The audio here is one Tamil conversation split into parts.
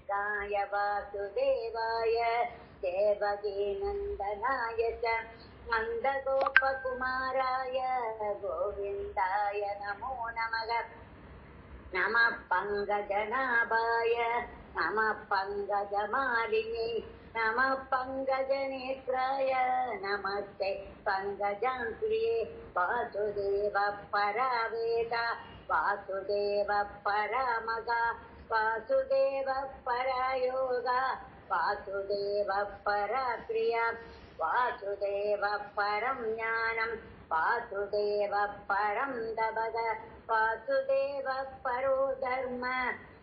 कृष्णाय वासुदेवाय देवकीनन्दनाय च नन्दगोपकुमाराय गोविन्दाय नमो नमः। नमः पङ्कजनाभाय नमः पङ्कजमालिनी नमः पङ्कजनेत्राय नमस्ते पङ्कजाङ्घ्रिये। वासुदेवः परावेदा वासुदेवः परामगा वासुदेवः परायोगा वासुदेवः पराक्रिया वासुदेवः परं ज्ञानं वासुदेवः परं तपः वासुदेवः परो धर्म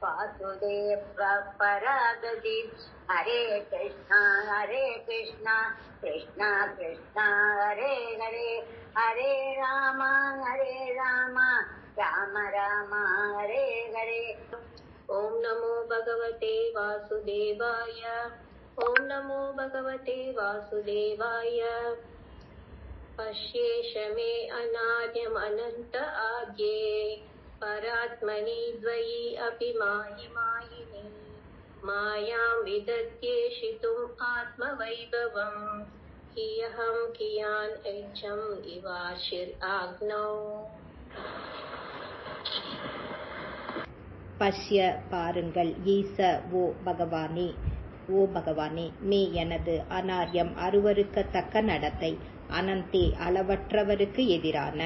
वासुदेवः परागति। हरे कृष्णा कृष्णा कृष्णा हरे हरे हरे राम राम राम हरे हरे। ओम नमो भगवते वासुदेवाय। ओम नमो भगवते वासुदेवाय। पश्येष मे अनाद्यम् अनन्त आद्ये परात्मनि द्वयि अपि माहि मायिनि मायां विदध्येषितुम् आत्मवैभवम् कियहं कियान् ऐच्छम् इवार्षिर् आग्नौ। பஷ்ய பாருங்கள் ஈச ஓ பகவானே மே எனது அனார்யம் அருவருக்கத்தக்க நடத்தை அனந்தே அளவற்றவருக்கு எதிரான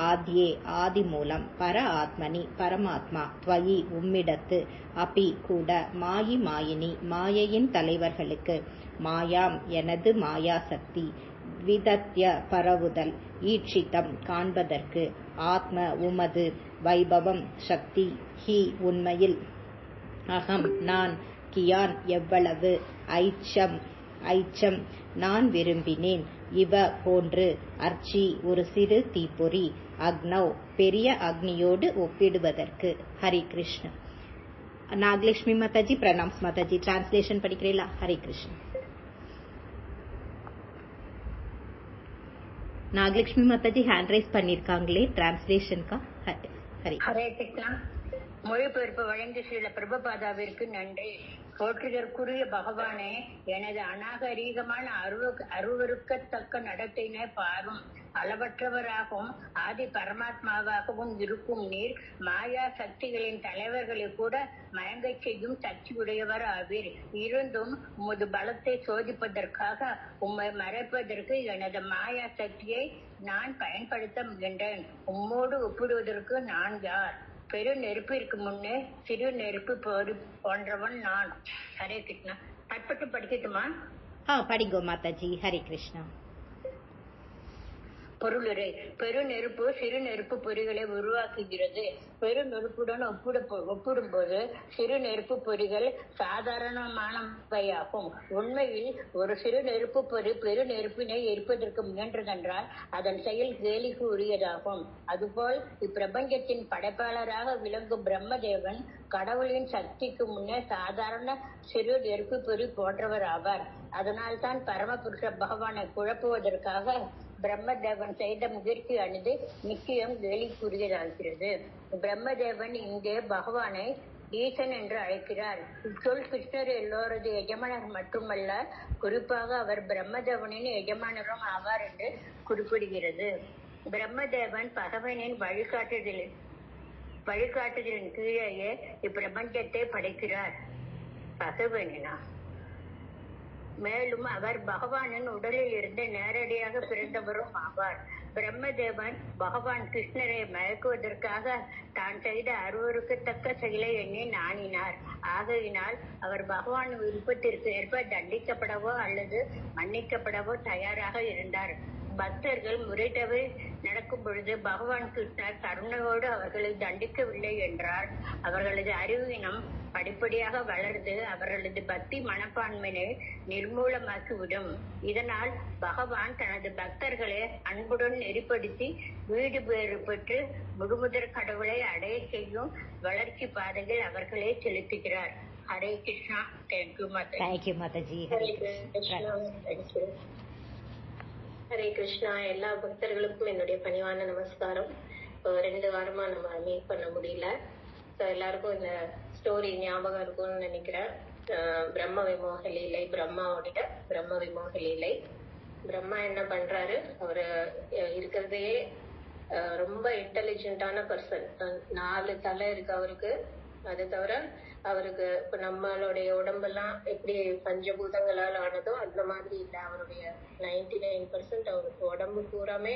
ஆத்யே ஆதி மூலம் பர ஆத்மனி பரமாத்மா துவயி உம்மிடத்து அபி கூட மாயி மாயினி மாயையின் தலைவர்களுக்கு மாயாம் எனது மாயாசக்தி விதத்ய பரவுதல் ஈட்சிதம் காண்பதற்கு ஆத்ம உமது வைபவம் சக்தி ஹி உண்மையில் அகம் நான் கியான் எவ்வளவு ஐச்சம் நான் விரும்பினேன் இவ போன்று அர்ச்சி ஒரு சிறு தீப்பொறி அக்னௌ பெரிய அக்னியோடு ஒப்பிடுவதற்கு. ஹரி கிருஷ்ண. நாகலட்சுமி மாதாஜி பிரணாம்ஸ் மாதாஜி. டிரான்ஸ்லேஷன் படிக்கிறீங்களா? ஹரி கிருஷ்ண. நாகலட்சுமி மாதாஜி ஹேண்ட் ரைஸ் பண்ணிருக்காங்களே டிரான்ஸ்லேஷன்கா. ஹரி ஹரே கிருஷ்ணா. மொழிபெயர்ப்பு வழங்கிய ஸ்ரீல பிரபுபாதாவிற்கு நன்றி. போற்றுதற்குரிய பகவானே, எனது அநாகரீகமான அருவருக்கத்தக்க நடத்தினை பாரும். அளவற்றவராகவும் ஆதி பரமாத்மாவாகவும் இருக்கும் நீர் மாயா சக்திகளின் தலைவர்களை கூட மயங்கச் செய்யும் சக்தி உடையவர் ஆவீர். இருந்தும் உமது பலத்தை சோதிப்பதற்காக உம்மை மறைப்பதற்கு எனது மாயா சக்தியை நான் பயன்படுத்த முயன்றேன். உம்மோடு ஒப்பிடுவதற்கு நான் யார்? பெரு நெருப்பிற்கு முன்னே சிறு நெருப்பு போன்றவன் நான். ஹரே கிருஷ்ணா. பட்பட்டு படிக்கட்டுமா? படிங்கோ மாதாஜி. ஹரே கிருஷ்ணா. பொருளுரை. பெரு நெருப்பு சிறு நெருப்பு பொறிகளை உருவாக்குகிறது. பெரு நெருப்புடன் ஒப்பிடும்போது சிறு நெருப்பு பொறிகள் சாதாரணமானவையாகும். உண்மையில் ஒரு சிறு நெருப்பு பொறி பெரு நெருப்பினை எரிப்பதற்கு முயன்றதென்றால் அதன் செயல் கேலிக்கு உரியதாகும். அதுபோல் இப்பிரபஞ்சத்தின் படைப்பாளராக விளங்கும் பிரம்மதேவன் கடவுளின் சக்திக்கு முன்னே சாதாரண சிறு நெருப்பு பொறி போன்றவர் ஆவார். அதனால்தான் பரமபுருஷ பகவானை குழப்புவதற்காக பிரம்மதேவன் செய்த முயற்சியானது நிச்சயம் கேலிக்குரியதாகிறது. பிரம்மதேவன் இங்கே பகவானை ஈசன் என்று அழைக்கிறார். இச்சொல் கிருஷ்ணர் எல்லோரது எஜமானர் மட்டுமல்ல, குறிப்பாக அவர் பிரம்மதேவனின் எஜமானரும் ஆவார் என்று குறிப்பிடுகிறது. பிரம்மதேவன் பகவானின் வழிகாட்டுதலின் கீழேயே இப்பிரபஞ்சத்தை படைக்கிறார். பகவானினா மேலும் அவர் பகவானின் உடலில் இருந்து நேரடியாக பிறந்தவரும் ஆவார். பிரம்மதேவன் பகவான் கிருஷ்ணரை மயக்குவதற்காக தான் செய்த அருவருக்கத்தக்க செயலை எண்ணி நாணினார். ஆகையினால் அவர் பகவான் விருப்பத்திற்கு ஏற்ப தண்டிக்கப்படவோ அல்லது மன்னிக்கப்படவோ தயாராக இருந்தார். பக்தர்கள் முறைதவறி நடக்கும் பொழுது பகவான் கிருஷ்ணர் கருணையோடு அவர்களை தண்டிக்கவில்லை என்றால் அவர்களது அறிவினம் படிப்படியாக வளர்ந்து அவர்களது பக்தி மனப்பான்மையை நிர்மூலமாக்கிவிடும். இதனால் பகவான் தனது பக்தர்களை அன்புடன் நெறிப்படுத்தி வீடு பேறு பெற்று முழுமுதற் கடவுளை அடைய செய்யும் வளர்ச்சி பாதையில் அவர்களை செலுத்துகிறார். ஹரே கிருஷ்ணா. தேங்க்யூ மாதாஜி. ஹரே கிருஷ்ணா. எல்லா பக்தர்களுக்கும் என்னுடைய பணிவான நமஸ்காரம். 2 வாரமா நம்ம மீட் பண்ண முடியல. எல்லாருக்கும் இந்த ஸ்டோரி ஞாபகம் இருக்கும்னு நினைக்கிறேன். பிரம்ம விமோக லீலை, பிரம்மாவுடைய பிரம்ம விமோக லீலை. பிரம்மா என்ன பண்றாரு, அவரு இருக்கிறதே ரொம்ப இன்டெலிஜென்டான பர்சன். 4 தலை இருக்கு அவருக்கு. அது தவிர அவருக்கு இப்ப நம்மளுடைய உடம்பெல்லாம் எப்படி பஞ்சபூதங்களால் ஆனதோ அந்த மாதிரி இல்ல. அவருடைய 99% அவருக்கு உடம்பு பூராமே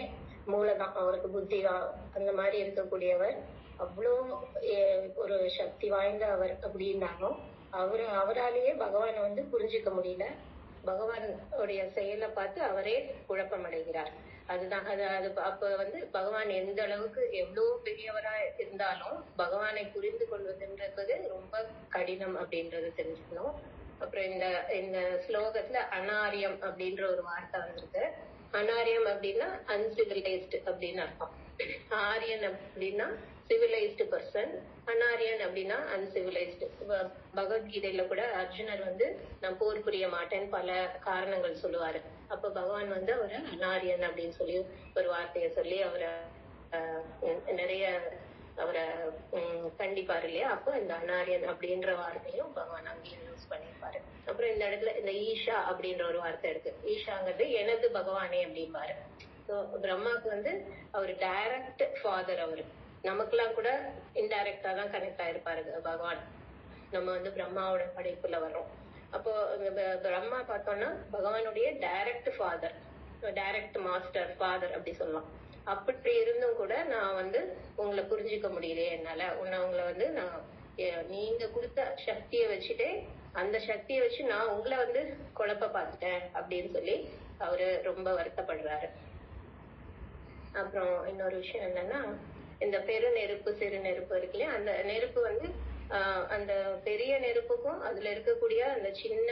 மூளைதான். அவருக்கு புத்தி அந்த மாதிரி இருக்கக்கூடியவர். அவ்வளோ ஒரு சக்தி வாய்ந்த அவர் அப்படின்னாலும் அவராலேயே பகவானை புரிஞ்சுக்க முடியல. பகவான் உடைய செயலை பார்த்து அவரே குழப்பம் அடைகிறார். அதுதான் அது அப்ப பகவான் எந்த அளவுக்கு எவ்வளவு பெரியவரா இருந்தாலும் பகவானை புரிந்து கொள்வதுன்றது ரொம்ப கடினம் அப்படின்றது தெரிஞ்சுக்கணும். அப்புறம் இந்த ஸ்லோகத்துல அனாரியம் அப்படின்ற ஒரு வார்த்தை வந்திருக்கு. அனாரியம் அப்படின்னா அன்சிவிலைஸ்டு அப்படின்னு அர்த்தம். ஆரியன் அப்படின்னா சிவிலைஸ்டு பர்சன், அனாரியன் அப்படின்னா அன்சிவிலைஸ்டு. பகவத்கீதையில கூட அர்ஜுனர் நான் போர் புரிய மாட்டேன்னு பல காரணங்கள் சொல்லுவாரு. அப்ப பகவான் அவரை அனாரியன் அப்படின்னு சொல்லி ஒரு வார்த்தையை சொல்லி அவரை நிறைய அவரை கண்டிப்பாரு இல்லையா. அப்போ இந்த அனாரியன் அப்படின்ற வார்த்தையும் பகவான் அங்கேயும் யூஸ் பண்ணிருப்பாரு. அப்புறம் இந்த இடத்துல இந்த ஈஷா அப்படின்ற ஒரு வார்த்தை இருக்கு. ஈஷாங்கிறது எனது பகவானே அப்படிம்பாரு. பிரம்மாக்கு அவர் டைரக்ட் ஃபாதர். அவரு நமக்கெல்லாம் கூட இன்டைரக்டா தான் கனெக்ட் ஆயிருப்பாரு பகவான். நம்ம பிரம்மாவோட படைப்புல வர்றோம். அப்போ பிரம்மா பார்த்தோம்னா பகவானுடைய direct father, direct master, father அப்படி சொல்லலாம். அப்படி இருந்தும் கூட நான் உங்களை புரிஞ்சுக்க முடியலையே என்னால. உங்களை நான் நீங்க கொடுத்த சக்தியை வச்சுட்டே அந்த சக்தியை வச்சு நான் உங்களை குழப்ப பார்த்துட்டேன் அப்படின்னு சொல்லி அவரு ரொம்ப வருத்தப்படுறாரு. அப்புறம் இன்னொரு விஷயம் என்னன்னா, இந்த பெரு நெருப்பு சிறு நெருப்பு இருக்கு இல்லையா, அந்த நெருப்பு அந்த பெரிய நெருப்புக்கும் அதுல இருக்கக்கூடிய அந்த சின்ன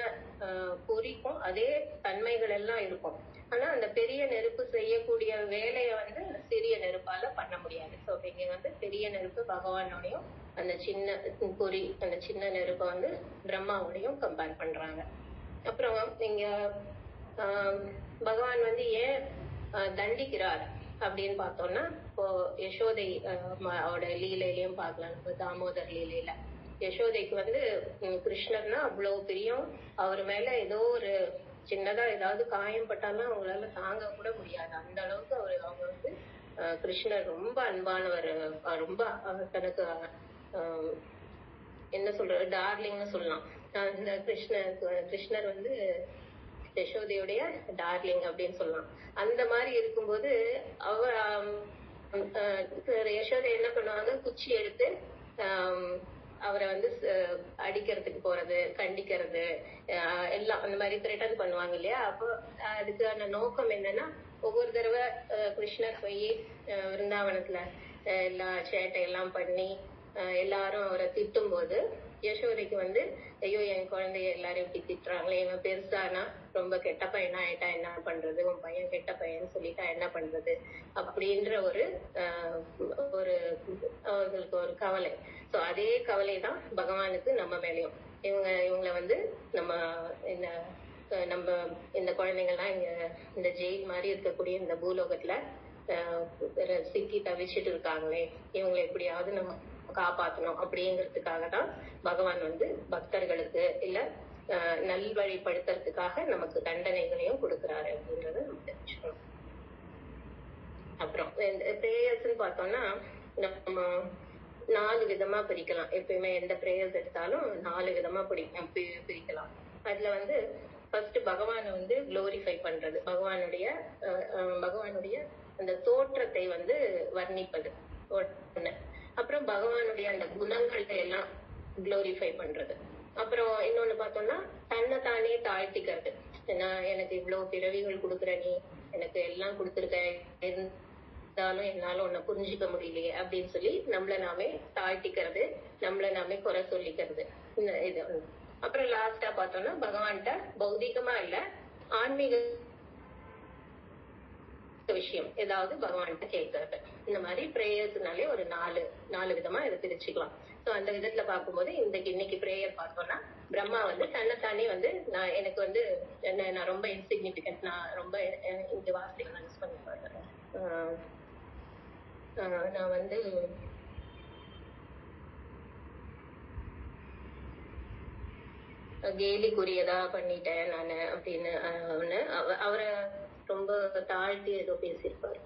பொறிக்கும் அதே தன்மைகள் எல்லாம் இருக்கும். ஆனா அந்த பெரிய நெருப்பு செய்யக்கூடிய வேலையை சிறிய நெருப்பால பண்ண முடியாது. சோ இங்க பெரிய நெருப்பு பகவானோடையும் அந்த சின்ன பொறி அந்த சின்ன நெருப்பை பிரம்மாவோடையும் கம்பேர் பண்றாங்க. அப்புறம் இங்க பகவான் ஏன் தண்டிக்கிறார் அப்படின்னு பார்த்தோம்னா, இப்போ யசோதை அவட லீலையிலயும் பார்க்கலாம். நம்ம தாமோதர் லீலையில யசோதைக்கு கிருஷ்ணர்னா அவ்வளவு பிரியம். அவர் மேல ஏதோ ஒரு சின்னதா ஏதாவது காயம் பட்டாலும் அவங்களால தாங்க கூட முடியாது. அந்த அளவுக்கு அவங்க கிருஷ்ணர் ரொம்ப அன்பானவர். ரொம்ப தனக்கு என்ன சொல்ற டார்லிங்னு சொல்லலாம். அந்த கிருஷ்ணர் யசோதையுடைய டார்லிங் அப்படின்னு சொல்லலாம். அந்த மாதிரி இருக்கும்போது யசோதை என்ன பண்ணுவாங்க, குச்சி எடுத்து அவரை அடிக்கிறதுக்கு போறது, கண்டிக்கிறது எல்லாம் அந்த மாதிரி த்ரெட்டன் பண்ணுவாங்க இல்லையா. அப்போ அதுக்கான நோக்கம் என்னன்னா, ஒவ்வொரு தடவை கிருஷ்ணர் போய் விருந்தாவனத்துல எல்லா சேட்டையெல்லாம் பண்ணி எல்லாரும் அவரை திட்டும் போது யசோதைக்கு ஐயோ என் குழந்தைய எல்லாரும் இப்படி திட்டுறாங்களே, இவன் பெருசானா ரொம்ப கெட்ட பையனா ஆயிட்டா என்ன பண்றது, உன் பையன் கெட்ட பையன் சொல்லிட்டா என்ன பண்றது அப்படின்ற ஒரு அவர்களுக்கு ஒரு கவலை. சோ அதே கவலை தான் பகவானுக்கு நம்ம மேலயும். இவங்களை நம்ம இந்த குழந்தைங்கள்லாம் இந்த ஜெயில் மாதிரி இருக்கக்கூடிய இந்த பூலோகத்துல சிக்கி தவிச்சிட்டு இருக்காங்களே, இவங்களை எப்படியாவது நம்ம காப்பாற்றணும் அப்படிங்கிறதுக்காக தான் பகவான் பக்தர்களுக்கு இல்ல நல்வழிப்படுத்துறதுக்காக நமக்கு தண்டனைகளையும் கொடுக்கிறாரு அப்படின்றத நம்ம தெரிஞ்சுக்கணும். அப்புறம் பிரேயர்ஸ்ன்னு பார்த்தோம்னா நம்ம 4 விதமா பிரிக்கலாம். எப்பயுமே எந்த பிரேயர்ஸ் எடுத்தாலும் 4 விதமா பிரிக்கலாம். அதுல ஃபர்ஸ்ட் பகவானை குளோரிஃபை பண்றது, பகவானுடைய அந்த தோற்றத்தை வர்ணிப்பது ஒண்ணு. அப்புறம் பகவானுடைய அந்த குணங்களை எல்லாம் குளோரிஃபை பண்றது. அப்புறம் இன்னொன்னு பார்த்தோம்னா தன்னைத்தானே தாழ்த்திக்கிறது. எனக்கு இவ்வளவு பிறவிகள் கொடுக்குற நீ, எனக்கு எல்லாம் கொடுத்துருக்க, இருந்தாலும் என்னால உன்னை புரிஞ்சுக்க முடியலையே அப்படின்னு சொல்லி நம்மள நாமே தாழ்த்திக்கிறது, நம்மள நாமே குறை சொல்லிக்கிறது. இது அப்புறம் லாஸ்டா பார்த்தோம்னா பகவான்கிட்ட பௌதிகமா இல்ல ஆன்மீக விஷயம் ஏதாவது பகவான்கிட்ட கேட்கறது. இந்த மாதிரி பிரேயர்ஸ்னாலே ஒரு 4 விதமா இதை பிரிச்சுக்கலாம். சோ அந்த விதத்துல பார்க்கும்போது இன்னைக்கு பிரேயர் பார்த்தோம்னா பிரம்மா தன்னைத்தானே நான் எனக்கு நான் ரொம்ப இன்சிக்னிபிகன்ட், நான் ரொம்ப இங்க வார்த்தைகள் யூஸ் பண்ணி பாக்குறேன். நான் கேலிக்குரியதா பண்ணிட்டேன் நானு அப்படின்னு அவரை ரொம்ப தாழ்த்தி ஏதோ பேசியிருப்பாரு.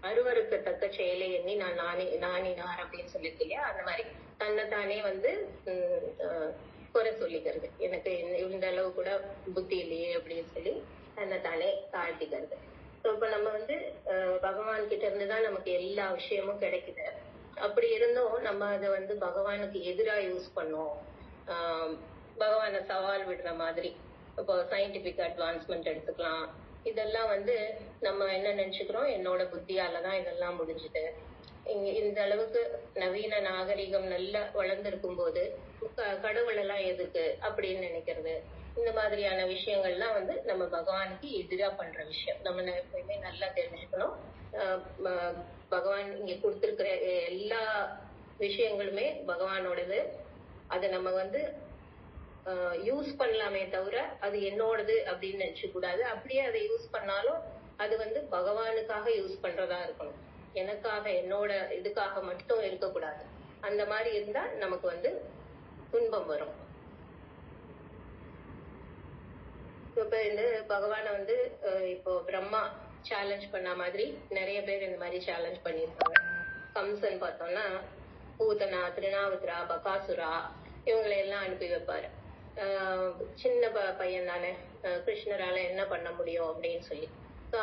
அருவருக்கத்தக்க செயலை எண்ணி நான் நானினார் அப்படின்னு சொல்லிட்டு இல்லையா, அந்த மாதிரி தன்னைத்தானே குறை சொல்லிக்கிறது, எனக்கு இந்த அளவு கூட புத்தி இல்லையே அப்படின்னு சொல்லி தன்னைத்தானே தாழ்த்திக்கிறது. இப்ப நம்ம பகவான் கிட்ட இருந்துதான் நமக்கு எல்லா விஷயமும் கிடைக்குது. அப்படி இருந்தும் நம்ம அதை பகவானுக்கு எதிரா யூஸ் பண்ணோம், பகவான சவால் விடுற மாதிரி. இப்போ சயின்டிபிக் அட்வான்ஸ்மெண்ட் எடுத்துக்கலாம். இதெல்லாம் நம்ம என்ன நினைச்சுக்கிறோம், என்னோட புத்தியாலதான் இதெல்லாம் முடிஞ்சுது, இந்த அளவுக்கு நவீன நாகரிகம் நல்லா வளர்ந்திருக்கும் போது கடவுள் எல்லாம் எதுக்கு அப்படின்னு நினைக்கிறது. இந்த மாதிரியான விஷயங்கள்லாம் நம்ம பகவானுக்கு எதிரா பண்ற விஷயம். நம்ம எப்பயுமே நல்லா தெரிஞ்சுக்கணும், பகவான் இங்க கொடுத்திருக்கிற எல்லா விஷயங்களுமே பகவானோடது. அதை நம்ம யூஸ் பண்ணலாமே தவிர அது என்னோடது அப்படின்னு நினைச்சு கூடாது. அப்படியே அதை யூஸ் பண்ணாலும் அது பகவானுக்காக யூஸ் பண்றதா இருக்கணும், எனக்காக என்னோட இதுக்காக மட்டும் இருக்கக்கூடாது. அந்த மாதிரி இருந்தா நமக்கு துன்பம் வரும். இப்ப பகவான இப்போ பிரம்மா சேலஞ்ச் பண்ண மாதிரி நிறைய பேர் இந்த மாதிரி சேலஞ்ச் பண்ணிருக்காங்க. கம்சன் பார்த்தோம்னா பூதனா, திருநாவுத்ரா, பகாசுரா இவங்களை எல்லாம் அனுப்பி வைப்பாரு. சின்ன பையன் தானே, கிருஷ்ணரால என்ன பண்ண முடியும் அப்படின்னு சொல்லி.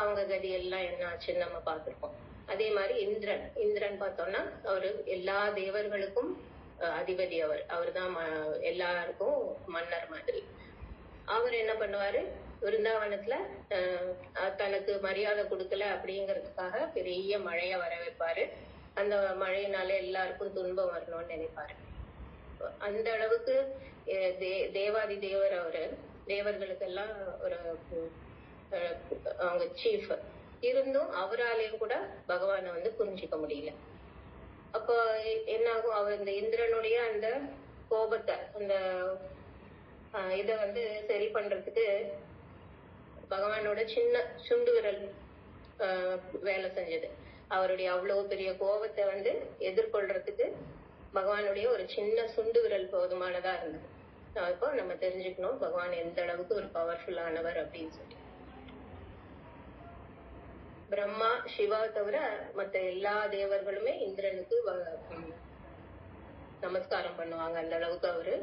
அவங்க கதி எல்லாம் என்ன ஆச்சுன்னு நம்ம பார்த்திருக்கோம். அதே மாதிரி இந்திரன் பார்த்தோம்னா அவரு எல்லா தேவர்களுக்கும் அதிபதி. அவர்தான் எல்லாருக்கும் மன்னர் மாதிரி. அவர் என்ன பண்ணுவாரு, விருந்தாவனத்துல தனக்கு மரியாதை கொடுக்கல அப்படிங்கறதுக்காக பெரிய மழைய வர வைப்பாரு. அந்த மழையினால எல்லாருக்கும் துன்பம் வரணும்னு நினைப்பாரு. அந்த அளவுக்கு தேவாதி தேவர் அவரு, தேவர்களுக்கெல்லாம் ஒரு அவங்க சீஃப் இருந்தும் அவராலேயும் கூட பகவானை புரிஞ்சிக்க முடியல. அப்போ என்ன ஆகும், அவர் இந்த இந்திரனுடைய அந்த கோபத்தை, அந்த இத சரி பண்றதுக்கு பகவானோட சின்ன சுண்டு விரல் வேலை செஞ்சது. அவருடைய அவ்வளவு பெரிய கோபத்தை எதிர்கொள்றதுக்கு பகவானுடைய ஒரு சின்ன சுண்டு விரல் போதுமானதா இருந்தது. இப்போ நம்ம தெரிஞ்சுக்கணும் பகவான் எந்த அளவுக்கு ஒரு பவர்ஃபுல்லானவர் அப்படின்னு சொல்லி. பிரம்மா, சிவா தவிர மத்த எல்லா தேவர்களுமே இந்திரனுக்கு நமஸ்காரம் பண்ணுவாங்க. அந்த அளவுக்கு அவரு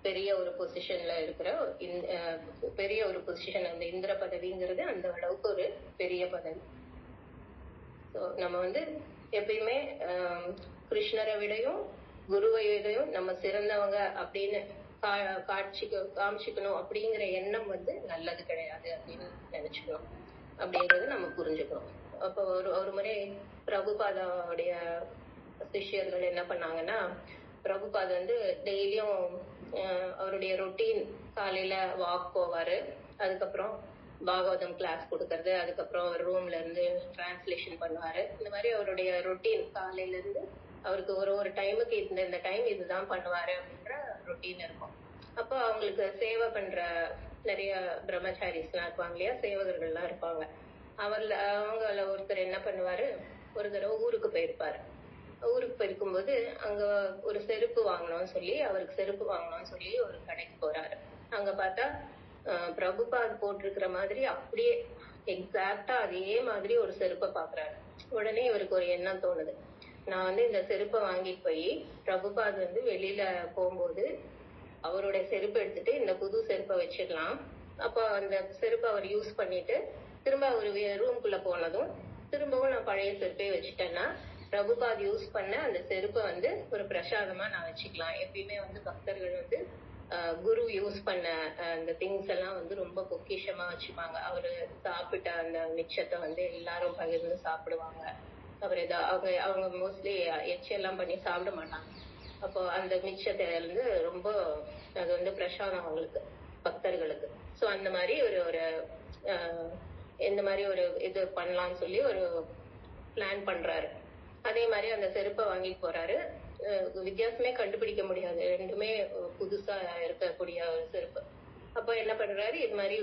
பெரிய ஒரு பொசிஷன்ல இருக்கிற பெரிய ஒரு பொசிஷன். அந்த இந்திர பதவிங்கிறது அந்த அளவுக்கு ஒரு பெரிய பதவி. நம்ம எப்பயுமே கிருஷ்ணரை விடையும் குருவை விடையும் நம்ம சிறந்தவங்க அப்படின்னு காமிச்சுக்கணும் அப்படிங்கிற எண்ணம் நல்லது கிடையாது அப்படின்னு நினைச்சுக்கணும். அப்படின்றது நம்ம புரிஞ்சுக்கணும். அப்போ ஒரு முறை பிரபுபாதாவுடைய சிஷ்யர்கள் என்ன பண்ணாங்கன்னா, பிரபுபாத் டெய்லியும் அவருடைய ரொட்டீன் காலையில வாக் போவாரு, அதுக்கப்புறம் பாகவதம் கிளாஸ் கொடுக்கறது, அதுக்கப்புறம் அவர் ரூம்ல இருந்து டிரான்ஸ்லேஷன் பண்ணுவாரு. இந்த மாதிரி அவருடைய ரொட்டீன் காலையில இருந்து அவருக்கு ஒரு டைமுக்கு இந்த டைம் இதுதான் பண்ணுவாரு அப்படின்ற ரொட்டீன் இருக்கும். அப்போ அவங்களுக்கு சேவை பண்ற நிறைய பிரம்மச்சாரிஸ் எல்லாம் இருப்பாங்க இல்லையா, சேவகர்கள்லாம் இருப்பாங்க. அவங்கள ஒருத்தர் என்ன பண்ணுவாரு, ஒரு தடவை ஊருக்கு போயிருப்பாரு. ஊருக்கு போயிருக்கும்போது அங்க ஒரு செருப்பு வாங்கணும்னு சொல்லி, அவருக்கு செருப்பு வாங்கணும்னு சொல்லி ஒரு கடைக்கு போறாரு. அங்க பார்த்தா பிரபுபாத் போட்டிருக்கிற மாதிரி அப்படியே எக்ஸாக்டா அதே மாதிரி ஒரு செருப்பை பாக்குறாரு. உடனே இவருக்கு ஒரு எண்ணம் தோணுது, நான் இந்த செருப்பை வாங்கிட்டு போய் பிரபுபாத் வெளியில போகும்போது அவருடைய செருப்பை எடுத்துட்டு இந்த புது செருப்பை வச்சிடலாம். அப்போ அந்த செருப்பை அவர் யூஸ் பண்ணிட்டு திரும்ப ஒரு ரூம்குள்ள போனதும் திரும்பவும் நான் பழைய செருப்பை வச்சுட்டேன்னா பிரபுபாத் யூஸ் பண்ண அந்த செருப்பை ஒரு பிரசாதமா நான் வச்சுக்கலாம். எப்பயுமே பக்தர்கள் குரு யூஸ் பண்ண அந்த திங்ஸ் எல்லாம் ரொம்ப பொக்கிஷமா வச்சுப்பாங்க. அவரு சாப்பிட்ட அந்த மிச்சத்தை எல்லாரும் பகிர்ந்து சாப்பிடுவாங்க. அவர் அவங்க மோஸ்ட்லி எச்செல்லாம் பண்ணி சாப்பிட மாட்டாங்க. அப்போ அந்த மிச்சத்தை ரொம்ப அது பிரசாதம் அவங்களுக்கு, பக்தர்களுக்கு. சோ அந்த மாதிரி ஒரு இந்த மாதிரி ஒரு இது பண்ணலாம்னு சொல்லி ஒரு பிளான் பண்றாரு. அதே மாதிரி அந்த செருப்பை வாங்கிட்டு போறாரு. வித்தியாசமே கண்டுபிடிக்க முடியாது, ரெண்டுமே புதுசா இருக்கக்கூடிய ஒரு செருப்பு. அப்ப என்ன பண்றாரு, இது மாதிரி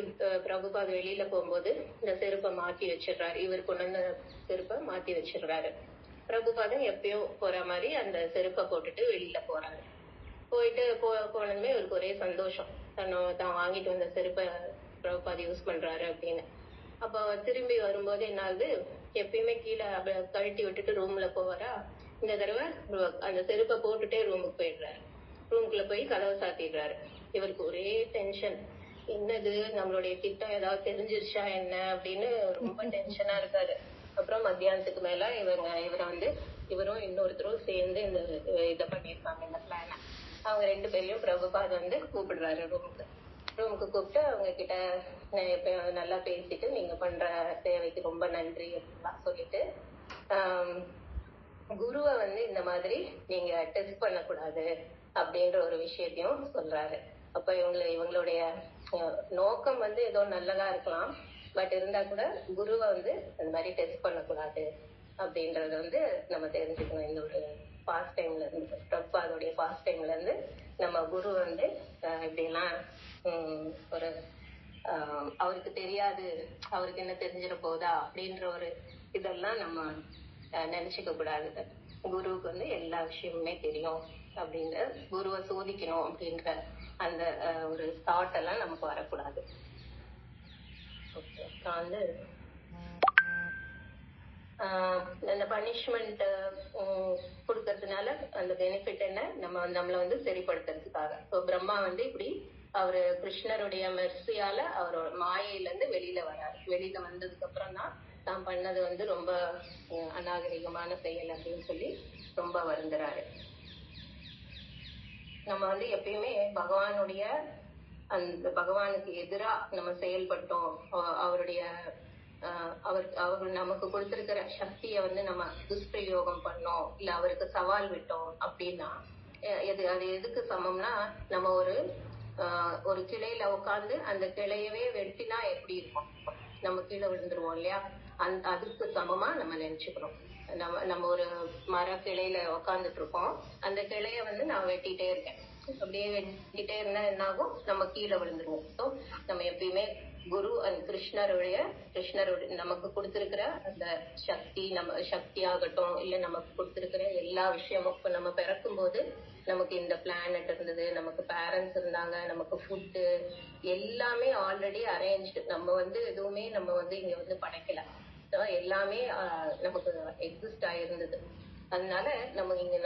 பிரபுபாத் வெளியில போகும்போது இந்த செருப்பை மாத்தி வச்சிடுறாரு. இவர் கொண்டு வந்த செருப்பை மாத்தி வச்சிடுறாரு. பிரபுபாதம் எப்பயும் போற மாதிரி அந்த செருப்பை போட்டுட்டு வெளியில போறாரு. போயிட்டு போனதுமே இவருக்கு ஒரே சந்தோஷம், தான் வாங்கிட்டு வந்த செருப்பை பிரபுபாத் யூஸ் பண்றாரு அப்படின்னு. அப்ப திரும்பி வரும்போது என்ன ஆகுது, எப்பயுமே கீழே கழட்டி விட்டுட்டு ரூம்ல போவாரா, இந்த தடவை அந்த செருப்பை போட்டுட்டே ரூமுக்கு போயிடுறாரு. ரூமுக்குள்ள போய் கதவை சாத்திடுறாரு. இவருக்கு ஒரே டென்ஷன், என்னது நம்மளுடைய திட்டம் ஏதாவது தெரிஞ்சிருச்சா என்ன அப்படின்னு ரொம்ப டென்ஷனா இருக்காரு. அப்புறம் மத்தியானத்துக்கு மேல இவரும் இன்னொருத்தரும் சேர்ந்து இதை பண்ணிருக்காங்க, இந்த பிளான. அவங்க 2 பேரையும் பிரபுபாத் கூப்பிடுறாரு ரூமுக்கு கூப்பிட்டு அவங்க கிட்ட நல்லா பேசிட்டு, நீங்க பண்ற சேவைக்கு ரொம்ப நன்றி அப்படின்லாம் சொல்லிட்டு, குருவை இந்த மாதிரி நீங்க டெஸ்ட் பண்ணக்கூடாது அப்படின்ற ஒரு விஷயத்தையும் சொல்றாரு. அப்ப இவங்களுடைய நோக்கம் ஏதோ நல்லதா இருக்கலாம், பட் இருந்தா கூட குருவை அந்த மாதிரி டெஸ்ட் பண்ணக்கூடாது அப்படின்றத நம்ம தெரிஞ்சுக்கணும். இந்த ஒரு பாஸ்ட் டைம்ல இருந்து, பிரபாதோடைய பாஸ்ட் டைம்ல இருந்து நம்ம குரு எப்படின்னா ஒரு அவருக்கு தெரியாது, அவருக்கு என்ன தெரிஞ்சிட போதா அப்படின்ற ஒரு இதெல்லாம் நம்ம நினைச்சுக்க கூடாது. குருவுக்கு எல்லா விஷயமுமே தெரியும் அப்படின்ற, குருவை சோதிக்கணும் அப்படின்ற அந்த ஒரு தாட் எல்லாம் நமக்கு வரக்கூடாது. அந்த பனிஷ்மெண்ட் கொடுக்கறதுனால அந்த பெனிஃபிட் என்ன, நம்மள சரிப்படுத்துறதுக்காக. ஸோ பிரம்மா இப்படி அவரு கிருஷ்ணருடைய மெர்சியால அவரோட மாயையில இருந்து வெளியில வராரு. வெளியில வந்ததுக்கு அப்புறம் தான் பண்ணது ரொம்ப அநாகரிகமான செயல் அப்படின்னு சொல்லி ரொம்ப வருந்துறாரு. நம்ம எப்பயுமே பகவானுடைய அந்த பகவானுக்கு எதிரா நம்ம செயல்பட்டோம், அவருடைய அவர் நமக்கு கொடுத்திருக்கிற சக்தியை நம்ம துஷ்பிரயோகம் பண்ணோம், இல்ல அவருக்கு சவால் விட்டோம் அப்படின்னா அது எதுக்கு சமம்னா, நம்ம ஒரு கிளையில உட்கார்ந்து அந்த கிளையவே வெட்டினா எப்படி இருக்கும், நம்ம கீழே விழுந்துருவோம் இல்லையா, அதுக்கு சமமா நம்ம நினைச்சுக்கிறோம். நம்ம ஒரு மர கிளையில உட்காந்துட்டு இருக்கோம், அந்த கிளைய நான் வெட்டிட்டே இருக்கேன், அப்படியே வெட்டிட்டே இருந்தா என்ன ஆகும், நம்ம கீழே விழுந்துருவோம். ஸோ நம்ம எப்பயுமே குரு அண்ட் கிருஷ்ணருடைய நமக்கு கொடுத்திருக்கிற அந்த சக்தி ஆகட்டும், இல்ல நமக்கு கொடுத்திருக்கிற எல்லா விஷயமும், இப்ப நம்ம பிறக்கும் போது நமக்கு இந்த பிளானட் இருந்தது, நமக்கு பேரண்ட்ஸ் இருந்தாங்க, நமக்கு ஃபுட்டு எல்லாமே ஆல்ரெடி அரேஞ்ச்டு. நம்ம எதுவுமே நம்ம இங்க படைக்கல, எல்லாமே நமக்கு எக்ஸிஸ்ட் ஆயிருந்தது. அதனால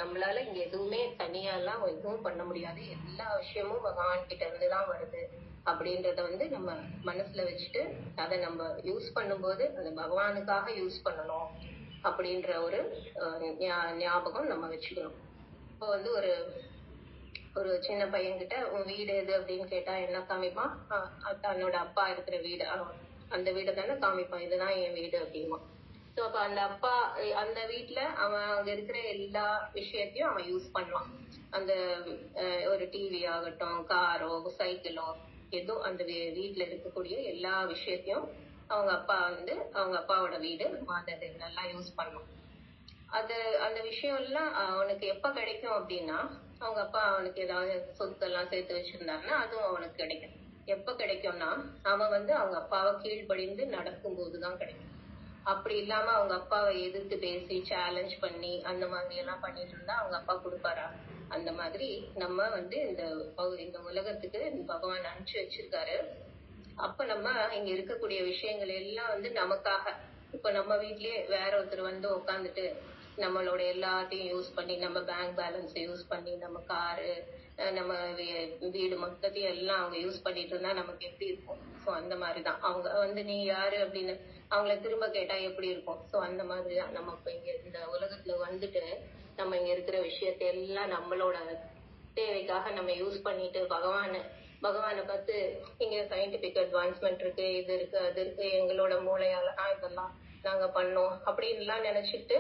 நம்மளால இங்க எதுவுமே தனியாலாம் எதுவும் பண்ண முடியாது, எல்லா விஷயமும் பகவான் கிட்ட இருந்துதான் வருது அப்படின்றத நம்ம மனசுல வச்சுட்டு, அதை நம்ம யூஸ் பண்ணும்போது அந்த பகவானுக்காக யூஸ் பண்ணணும் அப்படின்ற ஒரு ஞாபகம் நம்ம வச்சுக்கணும். இப்போ ஒரு சின்ன பையன்கிட்ட உன் வீடு எது அப்படின்னு கேட்டா என்ன காமிப்பான், தன்னோட அப்பா இருக்கிற வீடு, அந்த வீடை தானே காமிப்பான், இதுதான் என் வீடு அப்படிமா. ஸோ அப்ப அந்த அப்பா அந்த வீட்டுல அவன் அங்க இருக்கிற எல்லா விஷயத்தையும் அவன் யூஸ் பண்ணுவான். அந்த ஒரு டிவி ஆகட்டும், காரோ சைக்கிளோ ஏதோ அந்த வீட்டுல இருக்கக்கூடிய எல்லா விஷயத்தையும் அவங்க அப்பாவோட வீடு அதை நல்லா யூஸ் பண்ணும். அந்த விஷயம் எல்லாம் அவனுக்கு எப்ப கிடைக்கும் அப்படின்னா, அவங்க அப்பா அவனுக்கு ஏதாவது சொத்தெல்லாம் சேர்த்து வச்சிருந்தாருன்னா அதுவும் அவனுக்கு கிடைக்கும். எப்ப கிடைக்கும்னா, அவன் அவங்க அப்பாவை கீழ்ப்படிந்து நடக்கும் போதுதான் கிடைக்கும். அப்படி இல்லாம அவங்க அப்பாவை எதிர்த்து பேசி சேலஞ்ச் பண்ணி அந்த மாதிரி எல்லாம் பண்ணிட்டு இருந்தா அவங்க அப்பா கொடுப்பாரா? அந்த மாதிரி நம்ம இந்த உலகத்துக்கு பகவான் அனுப்பிச்சு வச்சிருக்காரு. அப்ப நம்ம இங்க இருக்கக்கூடிய விஷயங்கள் எல்லாம் நமக்காக. இப்ப நம்ம வீட்லயே வேற ஒருத்தர் உட்காந்துட்டு நம்மளோட எல்லாத்தையும் யூஸ் பண்ணி, நம்ம பேங்க் பேலன்ஸ் யூஸ் பண்ணி, நம்ம காரு, நம்ம வீடு மொத்தத்தையும் எல்லாம் அவங்க யூஸ் பண்ணிட்டு இருந்தா நமக்கு எப்படி இருக்கும்? சோ அந்த மாதிரிதான் அவங்க நீ யாரு அப்படின்னு அவங்கள திரும்ப கேட்டா எப்படி இருக்கும்? சோ அந்த மாதிரிதான் நம்ம இப்ப இங்க இந்த உலகத்துல நம்ம இங்க இருக்கிற விஷயத்தை எல்லாம் நம்மளோட தேவைக்காக நம்ம யூஸ் பண்ணிட்டு பகவானை பார்த்து இங்க சயின்டிபிக் அட்வான்ஸ்மெண்ட் இருக்கு, இது இருக்கு, அது இருக்கு, எங்களோட மூளையால இதெல்லாம் நாங்க பண்ணோம் அப்படின்லாம் நினைச்சிட்டு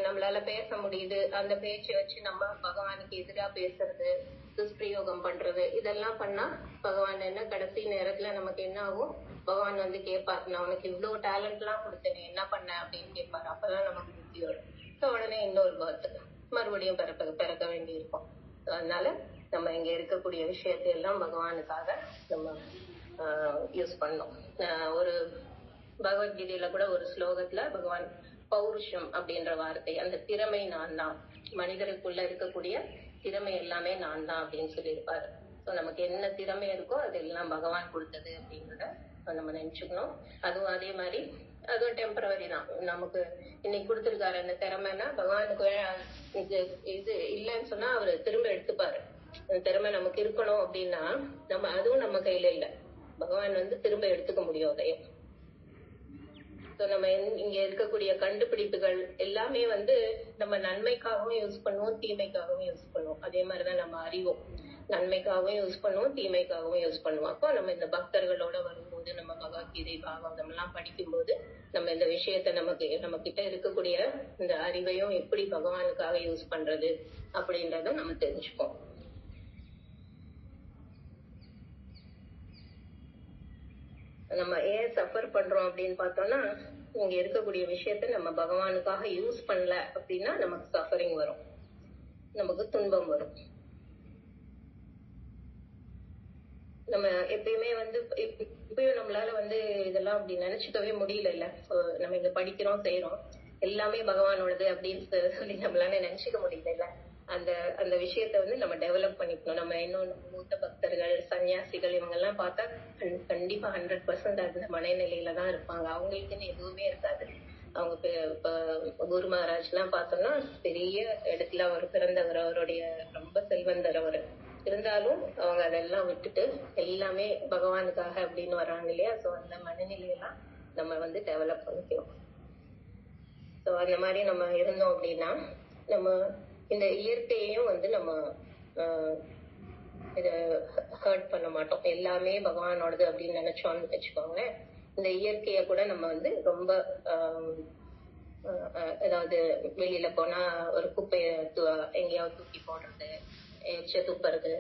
நம்மளால பேச முடியுது, அந்த பேச்சை வச்சு நம்ம பகவானுக்கு எதிரா பேசுறது, துஷ்பிரயோகம் பண்றது, இதெல்லாம் பண்ணா பகவான் என்ன கடைசி நேரத்துல நமக்கு என்ன ஆகும்? பகவான் கேட்பார், நான் உனக்கு இவ்வளவு டேலண்ட் எல்லாம் கொடுத்தேன், என்ன பண்ண அப்படின்னு கேட்பாரு. அப்பதான் நமக்கு புத்தி வரும். உடனே இன்னொரு பர்த் மறுபடியும் பிறக்க வேண்டி இருக்கும். அதனால நம்ம இங்க இருக்கக்கூடிய விஷயத்தை எல்லாம் பகவானுக்காக நம்ம யூஸ் பண்ணோம். ஒரு பகவத்கீதையில கூட ஒரு ஸ்லோகத்துல பகவான் பௌருஷம் அப்படின்ற வார்த்தை, அந்த திறமை நான் தான், மனிதருக்குள்ள இருக்கக்கூடிய திறமை எல்லாமே நான் தான் அப்படின்னு சொல்லியிருப்பாரு. ஸோ நமக்கு என்ன திறமை இருக்கோ அதெல்லாம் பகவான் கொடுத்தது அப்படின்றத நம்ம நினைச்சுக்கணும். அதுவும் அதே மாதிரி அதுவும் டெம்பரவரி தான். நமக்கு இன்னைக்கு கொடுத்துருக்காரு அந்த திறமைன்னா பகவானுக்கு இது இல்லைன்னு சொன்னா அவரு திரும்ப எடுத்துப்பாரு. அந்த திறமை நமக்கு இருக்கணும் அப்படின்னா அதுவும் நம்ம கையில இல்லை. பகவான் திரும்ப எடுத்துக்க முடியும் அதையும். நம்ம இங்க இருக்கக்கூடிய கண்டுபிடிப்புகள் எல்லாமே நம்ம நன்மைக்காகவும் யூஸ் பண்ணுவோம், தீமைக்காகவும் யூஸ் பண்ணுவோம். அதே மாதிரிதான் நம்ம அறிவோம், நன்மைக்காகவும் யூஸ் பண்ணுவோம், தீமைக்காகவும் யூஸ் பண்ணுவோம். அப்போ நம்ம இந்த பக்தர்களோட வரும்போது நம்ம பகவத்கீதை பாகவதம் எல்லாம் படிக்கும்போது நம்ம இந்த விஷயத்த நம்ம கிட்ட இருக்கக்கூடிய இந்த அறிவையும் எப்படி பகவானுக்காக யூஸ் பண்றது அப்படின்றத நம்ம தெரிஞ்சுப்போம். நம்ம ஏன் சஃபர் பண்றோம் அப்படின்னு பார்த்தோம்னா, இங்க இருக்கக்கூடிய விஷயத்த நம்ம பகவானுக்காக யூஸ் பண்ணல அப்படின்னா நமக்கு சஃபரிங் வரும், நமக்கு துன்பம் வரும். நம்ம எப்பயுமே இப்பயும் நம்மளால இதெல்லாம் அப்படி நினைச்சுக்கவே முடியல இல்ல. நம்ம இங்க படிக்கிறோம் செய்யறோம் எல்லாமே பகவானோடது அப்படின்னு சொல்லி நம்மளால நினைச்சுக்க முடியல இல்ல. அந்த விஷயத்த நம்ம டெவலப் பண்ணிக்கணும். நம்ம இன்னும் மூத்த பக்தர்கள், சன்னியாசிகள் இவங்க எல்லாம் பார்த்தா கண்டிப்பா 100% அந்த மனநிலையில தான் இருப்பாங்க. அவங்களுக்குன்னு எதுவுமே இருக்காது. அவங்க இப்ப குரு மகாராஜ் எல்லாம் பார்த்தோம்னா பெரிய இடத்துல அவர் பிறந்தவர், அவருடைய ரொம்ப செல்வந்தர் அவர். இருந்தாலும் அவங்க அதெல்லாம் விட்டுட்டு எல்லாமே பகவானுக்காக அப்படின்னு வர்றாங்க இல்லையா. சோ அந்த மனநிலையெல்லாம் நம்ம டெவலப் பண்ணிக்கிறோம். சோ அந்த மாதிரி நம்ம இருந்தோம் அப்படின்னா நம்ம இந்த இயற்கையையும் நம்ம இத ஹர்ட் பண்ண மாட்டோம். எல்லாமே பகவானோடது அப்படின்னு நினைச்சோம்னு வச்சுக்கோங்க. இந்த இயற்கைய கூட நம்ம ரொம்ப ஏதாவது வெளியில போனா ஒரு குப்பைய எங்கேயாவது தூக்கி போடுறது, எச்ச துப்புறது,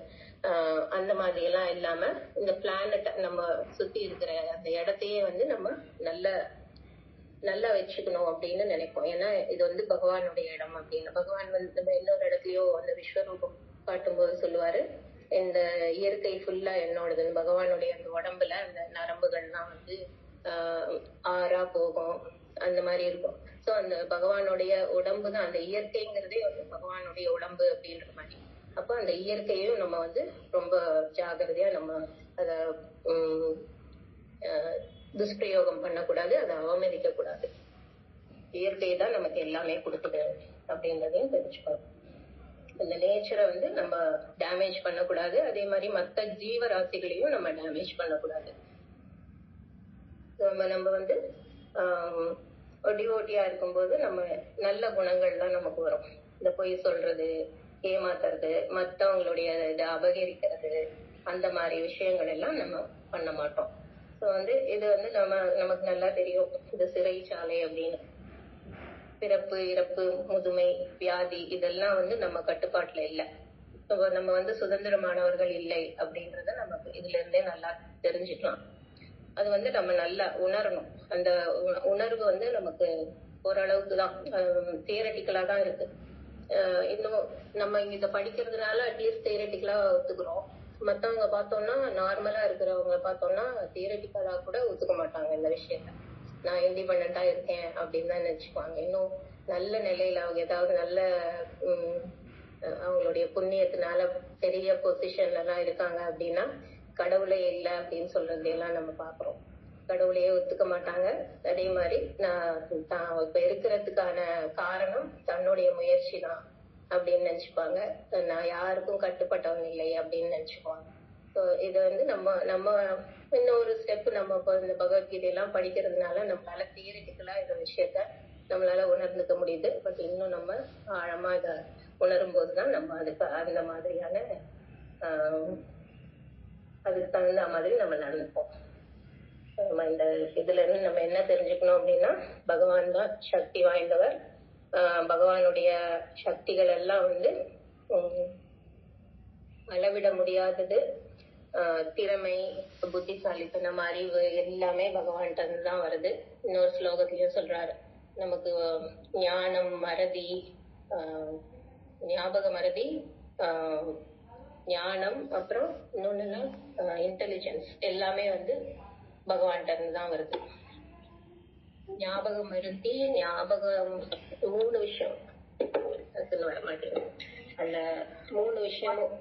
அந்த மாதிரி எல்லாம் இல்லாம இந்த பிளானட் நம்ம சுத்தி இருக்கிற அந்த இடத்தையே நம்ம நல்லா வச்சுக்கணும் அப்படின்னு நினைப்போம். ஏன்னா இது பகவானுடைய இடம் அப்படின்னு. பகவான் நம்ம இன்னொரு இடத்துலயோ அந்த விஸ்வரூபம் காட்டும்போது சொல்லுவாரு, இந்த இயற்கை ஃபுல்லா என்னோடதுன்னு. பகவானுடைய அந்த உடம்புல அந்த நரம்புகள்லாம் ஆறா போகும், அந்த மாதிரி இருக்கும். சோ அந்த பகவானுடைய உடம்பு தான், அந்த இயற்கைங்கிறதே பகவானுடைய உடம்பு அப்படின்ற மாதிரி. அப்ப அந்த இயற்கையும் நம்ம ரொம்ப ஜாகிரதையா நம்ம அத துஷ்பிரயோகம் பண்ணக்கூடாது, அதை அவமதிக்க கூடாது. இயற்கை தான் நமக்கு எல்லாமே கொடுக்குது அப்படின்றதையும் தெரிஞ்சுக்கணும். இந்த நேச்சரை நம்ம டேமேஜ் பண்ணக்கூடாது. அதே மாதிரி மற்ற ஜீவராசிகளையும் நம்ம டேமேஜ் பண்ணக்கூடாது. நம்ம டிவோட்டியா இருக்கும்போது நம்ம நல்ல குணங்கள்லாம் நமக்கு வரும். இந்த பொய் சொல்றது, ஏமாத்துறது, மற்றவங்களுடைய இதை அபகரிக்கிறது, அந்த மாதிரி விஷயங்கள் எல்லாம் நம்ம பண்ண மாட்டோம். இது நமக்கு நல்லா தெரியும், இந்த சிறைச்சாலை அப்படின்னு. பிறப்பு, இறப்பு, முதுமை, வியாதி இதெல்லாம் நம்ம கட்டுப்பாட்டுல இல்லை. நம்ம சுதந்திரமானவர்கள் இல்லை அப்படின்றத நமக்கு இதுல இருந்தே நல்லா தெரிஞ்சுக்கலாம். அது நம்ம நல்லா உணரணும். அந்த உணர்வு நமக்கு ஓரளவுக்கு தான் தியரட்டிக்கலா தான் இருக்கு. இன்னும் நம்ம இத படிக்கிறதுனால அட்லீஸ்ட் தியரட்டிக்கலா ஒத்துக்கிறோம். மத்தவங்க பார்த்தோம்னா, நார்மலா இருக்கிறவங்க பார்த்தோம்னா தியரட்டிக்கலா கூட ஒத்துக்க மாட்டாங்க இந்த விஷயத்த. நான் இண்டிபெண்டா இருக்கேன் அப்படின்னு தான் நினைச்சுக்குவாங்க. இன்னும் நல்ல நிலையில அவங்க ஏதாவது நல்ல அவங்களுடைய புண்ணியத்தினால பெரிய பொசிஷன்ல எல்லாம் இருக்காங்க அப்படின்னா கடவுளே இல்லை அப்படின்னு சொல்றதையெல்லாம் நம்ம பாக்குறோம். கடவுளையே ஒத்துக்க மாட்டாங்க. அதே மாதிரி தான் இப்ப இருக்கிறதுக்கான காரணம் தன்னுடைய முயற்சி தான் அப்படின்னு நினைச்சுப்பாங்க. நான் யாருக்கும் கட்டுப்பட்டவங்க இல்லை அப்படின்னு நினைச்சுக்குவாங்க. இது நம்ம இன்னொரு ஸ்டெப் நம்ம இந்த பகவத்கீதையெல்லாம் படிக்கிறதுனால நம்மளால தியரிட்டிக்கலா இந்த விஷயத்த நம்மளால உணர்ந்துக்க முடியுது. பட் இன்னும் நம்ம ஆழமா இத உணரும் போதுதான் நம்ம அதுக்கு அந்த மாதிரியான அதுக்கு தகுந்த மாதிரி நம்ம நடந்துப்போம். நம்ம இந்த இதுல இருந்து நம்ம என்ன தெரிஞ்சுக்கணும் அப்படின்னா, பகவான் தான் சக்தி வாய்ந்தவர். பகவானுடைய சக்திகள் எல்லாம் அளவிட முடியாதது. திறமை, புத்திசாலித்தனம், அறிவு எல்லாமே பகவான்கிட்ட இருந்து தான் வருது. இன்னொரு ஸ்லோகத்திலயும் சொல்றாரு, நமக்கு ஞானம், மறதி, ஞாபக மறதி, ஞானம், அப்புறம் இன்னொன்னு இன்டெலிஜென்ஸ் எல்லாமே பகவான்கிட்ட இருந்து தான் வருது. ஞாபகம் மருதி, ஞாபகம் 3 விஷயம் வர மாட்டேங்குது. அந்த 3 விஷயமும்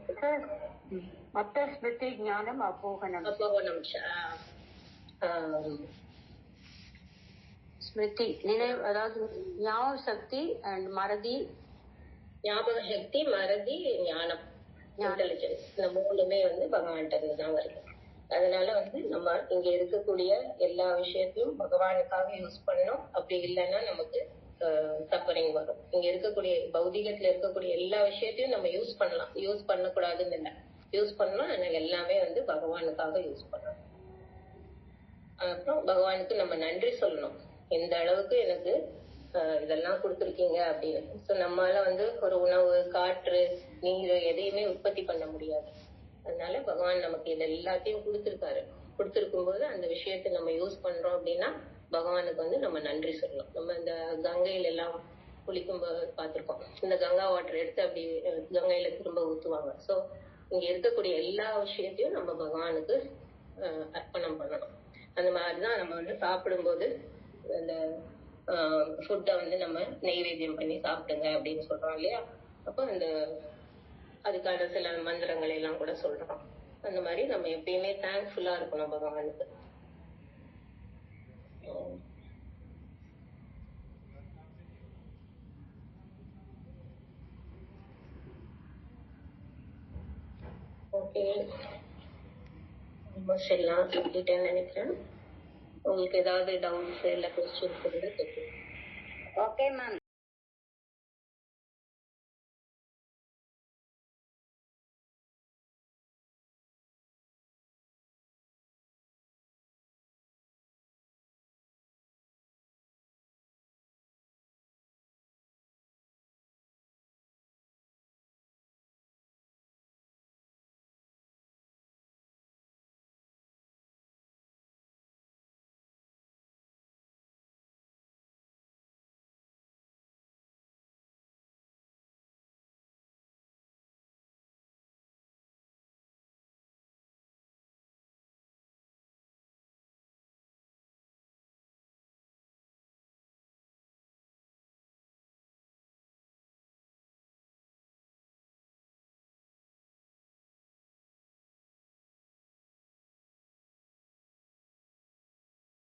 மொத்த ஸ்மிருதி ஞானம் அப்போகனம் ஸ்மிருதி நினைவு, அதாவது ஞாபக சக்தி அண்ட் மறதி, ஞாபக சக்தி, மறதி, ஞானம், இன்டெலிஜென்ஸ், இந்த 3மே பகவான்கிட்ட தான் வருது. அதனால நம்ம இங்க இருக்கக்கூடிய எல்லா விஷயத்தையும் பகவானுக்காக யூஸ் பண்ணணும். அப்படி இல்லைன்னா நமக்கு சஃபரிங் வரும். இங்க இருக்கக்கூடிய பௌதிகத்துல இருக்கக்கூடிய எல்லா விஷயத்தையும் நம்ம யூஸ் பண்ணலாம், யூஸ் பண்ணக்கூடாதுன்னு இல்லை, யூஸ் பண்ணலாம். ஆனா எல்லாமே பகவானுக்காக யூஸ் பண்ணணும். அப்புறம் பகவானுக்கு நம்ம நன்றி சொல்லணும், இந்த அளவுக்கு எனக்கு இதெல்லாம் கொடுத்துருக்கீங்க அப்படின்னு. ஸோ நம்மளால ஒரு உணவு, காற்று, நீர் எதையுமே உற்பத்தி பண்ண முடியாது. அதனால பகவான் நமக்கு இது எல்லாத்தையும் கொடுத்துருக்கும் போது அந்த விஷயத்தை நம்ம யூஸ் பண்றோம் அப்படின்னா பகவானுக்கு நம்ம நன்றி சொல்லணும். நம்ம இந்த கங்கையில எல்லாம் குளிக்கும்போது பார்த்திருக்கோம், இந்த கங்கா வாட்டர் எடுத்து அப்படி கங்கையில திரும்ப ஊத்துவாங்க. ஸோ இங்க இருக்கக்கூடிய எல்லா விஷயத்தையும் நம்ம பகவானுக்கு அர்ப்பணம் பண்ணணும். அந்த மாதிரிதான் நம்ம சாப்பிடும்போது அந்த ஃபுட்டை நம்ம நெய்வேத்தியம் பண்ணி சாப்பிடுங்க அப்படின்னு சொல்றோம் இல்லையா? அப்போ அதுக்கான சில மந்திரங்களை எல்லாம் கூட சொல்றோம். அந்த மாதிரி நம்ம எப்பயுமே தேங்க்ஃபுல்லா இருக்கணும் பகவானுக்கு. ஓகே, எல்லாம் சொல்லிட்டேன்னு நினைக்கிறேன். உங்களுக்கு ஏதாவது டவுட்ஸ் இல்ல கொஸ்டின்ஸ் இருந்தா கேட்குங்க. Okay ma'am.